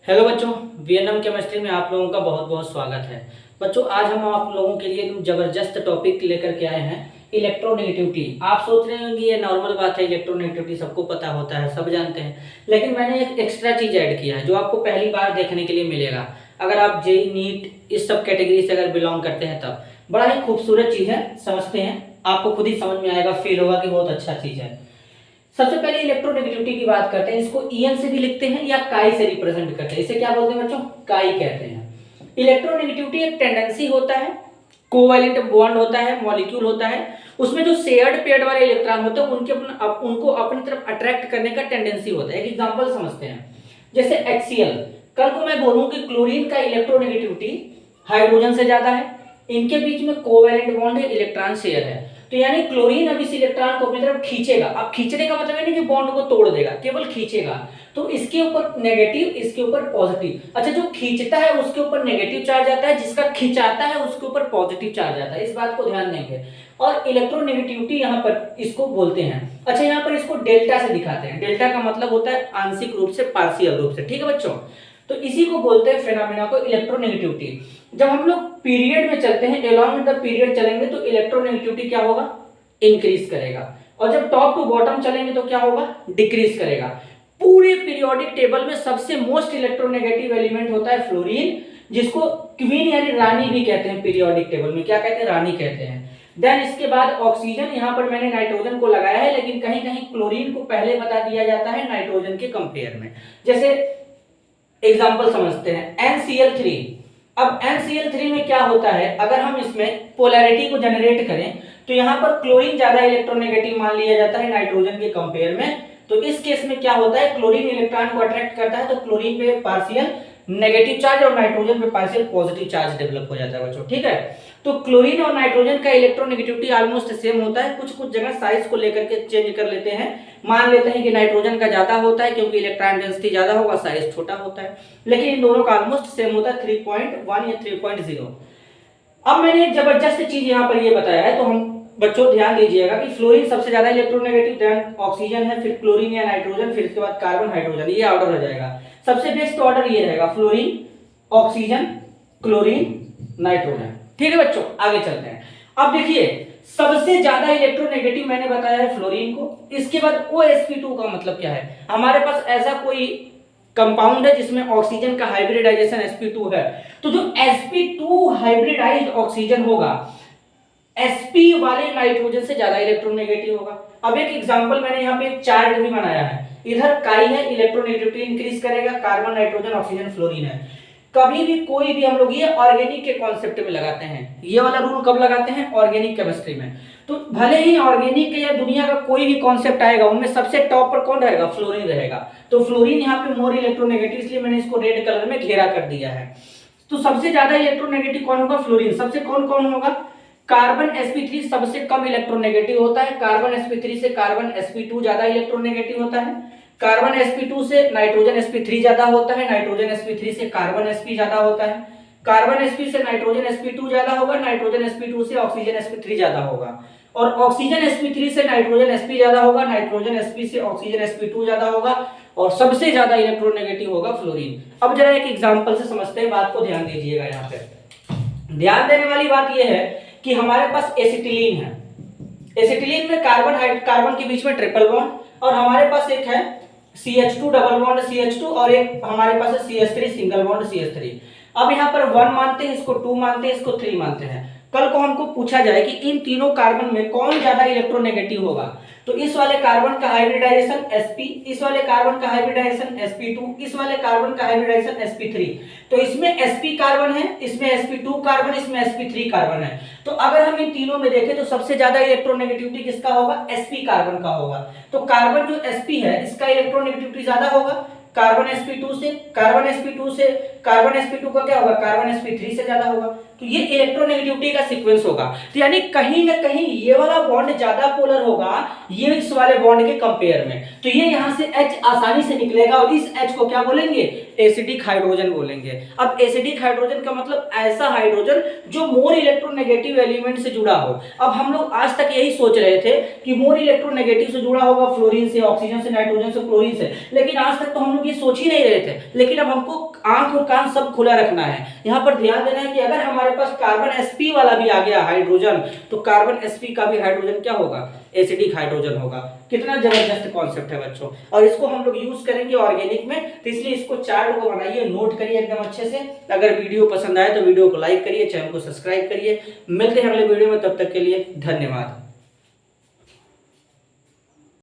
Hello बच्चों, VNM chemistry में आप लोगों का बहुत बहुत स्वागत है। बच्चों, आज हम आप लोगों के लिए एक जबरदस्त टॉपिक लेकर के आए हैं, इलेक्ट्रोनेगेटिविटी। आप सोच रहे होंगे ये नॉर्मल बात है, इलेक्ट्रोनेगेटिविटी सबको पता होता है, सब जानते हैं। लेकिन मैंने एक एक्स्ट्रा चीज ऐड किया है जो आपको पहली बार देखने के लिए मिलेगा। अगर आप जेई नीट इस सब कैटेगरी से अगर बिलोंग करते हैं तब बड़ा ही खूबसूरत चीज है, समझते हैं, आपको खुद ही समझ में आएगा, फील होगा कि बहुत अच्छा चीज है। सबसे पहले इलेक्ट्रोनेगेटिविटी की बात करते हैं। इसको ईएन से भी लिखते हैं या काई से रिप्रेजेंट करते हैं। इसे क्या बोलते हैं बच्चों? काई कहते हैं। इलेक्ट्रोनेगेटिविटी एक टेंडेंसी होता है, कोवैलेंट बॉन्ड होता है, मॉलिक्यूल होता है, उसमें जो शेयर्ड पेयर वाले इलेक्ट्रॉन होते हैं उनको अपनी तरफ अट्रैक्ट करने का टेंडेंसी होता है। एक एग्जांपल समझते हैं, जैसे HCl। कल को मैं बोलूं कि क्लोरीन का इलेक्ट्रोनेगेटिविटी हाइड्रोजन से ज्यादा है, इनके बीच में कोवैलेंट बॉन्ड है, इलेक्ट्रॉन शेयर है, तो यानी क्लोरीन अब इस इलेक्ट्रॉन को अपनी तरफ खींचेगा। अब खींचने का मतलब है नहीं कि बॉन्ड को तोड़ देगा, केवल खींचेगा। तो इसके ऊपर नेगेटिव, इसके ऊपर पॉजिटिव। अच्छा, जो खींचता है उसके ऊपर नेगेटिव चार्ज आता है, जिसका खिंचाता है उसके ऊपर पॉजिटिव चार्ज आता है। इस बात को ध्यान देंगे। और इलेक्ट्रोनेगेटिविटी यहाँ पर इसको बोलते हैं। अच्छा, यहाँ पर इसको डेल्टा से दिखाते हैं। डेल्टा का मतलब होता है आंशिक रूप से, पार्शियल रूप से। ठीक है बच्चों, तो इसी को बोलते हैं फेनोमेना को, इलेक्ट्रोनेगेटिविटी। जब हम लोग पीरियड में चलते हैं, अलोंग विद द पीरियड चलेंगे तो इलेक्ट्रोनेगेटिविटी क्या होगा? इंक्रीज करेगा। और जब टॉप टू बॉटम चलेंगे तो क्या होगा? डिक्रीज करेगा। पूरे पीरियोडिक टेबल में सबसे मोस्ट इलेक्ट्रोनेगेटिव एलिमेंट होता है फ्लोरीन, जिसको क्वीन यानी रानी भी कहते हैं। पीरियोडिक टेबल में क्या कहते हैं? रानी कहते हैं। देन इसके बाद ऑक्सीजन, यहां पर मैंने नाइट्रोजन को लगाया है, लेकिन कहीं कहीं क्लोरीन को पहले बता दिया जाता है नाइट्रोजन के कंपेयर में। जैसे एग्जाम्पल समझते हैं, NCl3। अब NCl3 में क्या होता है, अगर हम इसमें पोलैरिटी को जनरेट करें तो यहां पर क्लोरीन ज्यादा इलेक्ट्रोनेगेटिव मान लिया जाता है नाइट्रोजन के कंपेयर में। तो इस केस में क्या होता है, क्लोरीन इलेक्ट्रॉन को अट्रैक्ट करता है, तो क्लोरीन पे पार्शियल नेगेटिव चार्ज और नाइट्रोजन पे पार्शियल पॉजिटिव चार्ज डेवलप हो जाता है बच्चों। ठीक है, तो क्लोरीन और नाइट्रोजन का इलेक्ट्रोनेगेटिविटी ऑलमोस्ट सेम होता है। कुछ कुछ जगह साइज को लेकर के चेंज कर लेते हैं, मान लेते हैं कि नाइट्रोजन का ज्यादा होता है क्योंकि इलेक्ट्रॉन डेंसिटी ज्यादा होगा, साइज छोटा होता है, लेकिन इन दोनों का ऑलमोस्ट सेम होता है, 3.1 या 3.0। अब मैंने एक जबरदस्त चीज यहाँ पर ये बताया है, तो हम बच्चों ध्यान दीजिएगा कि फ्लोरीन सबसे ज्यादा इलेक्ट्रोनेगेटिव, देन ऑक्सीजन है, फिर क्लोरीन या नाइट्रोजन, फिर इसके बाद कार्बन, हाइड्रोजन, ये ऑर्डर हो जाएगा। सबसे बेस्ट ऑर्डर ये रहेगा, फ्लोरीन, ऑक्सीजन, क्लोरीन, नाइट्रोजन। ठीक है बच्चों, आगे चलते हैं। अब देखिए, सबसे ज्यादा इलेक्ट्रोनेगेटिव मैंने बताया है फ्लोरीन को। इसके बाद OsP2 का मतलब क्या है? हमारे पास ऐसा कोई कंपाउंड है जिसमें ऑक्सीजन का हाइब्रिडाइजेशन sp2 है, तो जो sp2 हाइब्रिडाइज्ड ऑक्सीजन होगा, sp वाले नाइट्रोजन से ज्यादा इलेक्ट्रोनेगेटिव होगा। अब एक एग्जांपल मैंने यहाँ पे एक चार्ट भी बनाया है, इधर काई है, इलेक्ट्रोनेगेटिविटी इंक्रीज करेगा, कार्बन, नाइट्रोजन, ऑक्सीजन, फ्लोरीन है। कभी भी कोई भी हम लोग ये ऑर्गेनिक के कॉन्सेप्ट में लगाते हैं। ये वाला रूल कब लगाते हैं? ऑर्गेनिक केमिस्ट्री में। तो भले ही ऑर्गेनिक के या दुनिया का कोई भी कॉन्सेप्ट आएगा, उनमें सबसे टॉप पर कौन रहेगा? फ्लोरीन रहेगा। तो फ्लोरीन यहाँ पे मोर इलेक्ट्रोनेगेटिव, इसलिए मैंने इसको रेड कलर में घेरा कर दिया है। तो सबसे ज्यादा इलेक्ट्रोनेगेटिव कौन होगा? फ्लोरीन। सबसे कौन कौन होगा? कार्बन sp3 सबसे कम इलेक्ट्रोनेगेटिव होता है। कार्बन sp3 से कार्बन sp2 ज्यादा इलेक्ट्रोनेगेटिव होता है। कार्बन sp2 से नाइट्रोजन sp3 ज्यादा होता है। नाइट्रोजन sp3 से कार्बन sp ज्यादा होता है। कार्बन sp से नाइट्रोजन sp2 ज्यादा होगा। नाइट्रोजन sp2 से ऑक्सीजन sp3 ज्यादा होगा। और ऑक्सीजन sp3 से नाइट्रोजन sp ज्यादा होगा। नाइट्रोजन sp से ऑक्सीजन sp2 ज्यादा होगा। और सबसे ज्यादा इलेक्ट्रोनेगेटिव होगा फ्लोरीन। अब जरा एक एग्जांपल से समझते हैं, बात को ध्यान दीजिएगा। यहाँ पे ध्यान देने वाली बात यह है कि हमारे पास एसिटिलीन है। एसिटिलीन में कार्बन के बीच में ट्रिपल बॉन्ड, और हमारे पास एक है CH2 डबल बॉन्ड CH2, और एक हमारे पास है CH3 सिंगल बॉन्ड CH3। अब यहाँ पर 1 मानते हैं, इसको 2 मानते हैं, इसको 3 मानते हैं। कल को हमको पूछा जाए कि इन तीनों कार्बन में कौन ज्यादा इलेक्ट्रोनेगेटिव होगा, तो इस वाले कार्बन का हाइब्रिडाइजेशन sp, इस वाले कार्बन का हाइब्रिडाइजेशन sp2, इस वाले कार्बन का हाइब्रिडाइजेशन sp3। तो इसमें sp कार्बन है, इसमें sp2 कार्बन, इसमें sp3 कार्बन है। तो अगर हम इन तीनों में देखें तो सबसे ज्यादा इलेक्ट्रोनेगेटिविटी किसका होगा? sp कार्बन का होगा। तो कार्बन जो sp है, इसका इलेक्ट्रोनेगेटिविटी ज्यादा होगा कार्बन sp2 से। कार्बन sp2 का क्या होगा? कार्बन sp3 से ज्यादा होगा। तो ये इलेक्ट्रोनेगेटिविटी का सीक्वेंस होगा। तो यानी कहीं ना कहीं ये वाला बॉन्ड ज्यादा पोलर होगा ये इस वाले बॉन्ड के कंपेयर में। तो ये यहां से H आसानी से निकलेगा, और इस H को क्या बोलेंगे? एसिडिक हाइड्रोजन बोलेंगे। अब एसिडिक हाइड्रोजन का मतलब ऐसा हाइड्रोजन जो मोर इलेक्ट्रोनेगेटिव एलिमेंट से जुड़ा हो। अब हम लोग आज तक यही सोच रहे थे कि मोर इलेक्ट्रोनेगेटिव से जुड़ा होगा फ्लोरीन से, ऑक्सीजन से, नाइट्रोजन से, क्लोरीन से, लेकिन आज तक तो हम लोग ये सोच ही नहीं रहे थे। लेकिन अब हमको आंख और कान सब खुला रखना है। यहाँ पर ध्यान देना है कि अगर हमारे पास कार्बन sp वाला भी आ गया हाइड्रोजन, तो कार्बन sp का भी हाइड्रोजन क्या होगा, एसिडिक हाइड्रोजन होगा। कितना जबरदस्त कॉन्सेप्ट है बच्चों, और इसको हम लोग यूज करेंगे ऑर्गेनिक में, तो इसलिए इसको चार्ट को बनाइए, नोट करिए एकदम अच्छे से। अगर वीडियो पसंद आए तो वीडियो को लाइक करिए, चैनल को सब्सक्राइब करिए। मिलते हैं अगले वीडियो में, तब तक के लिए धन्यवाद।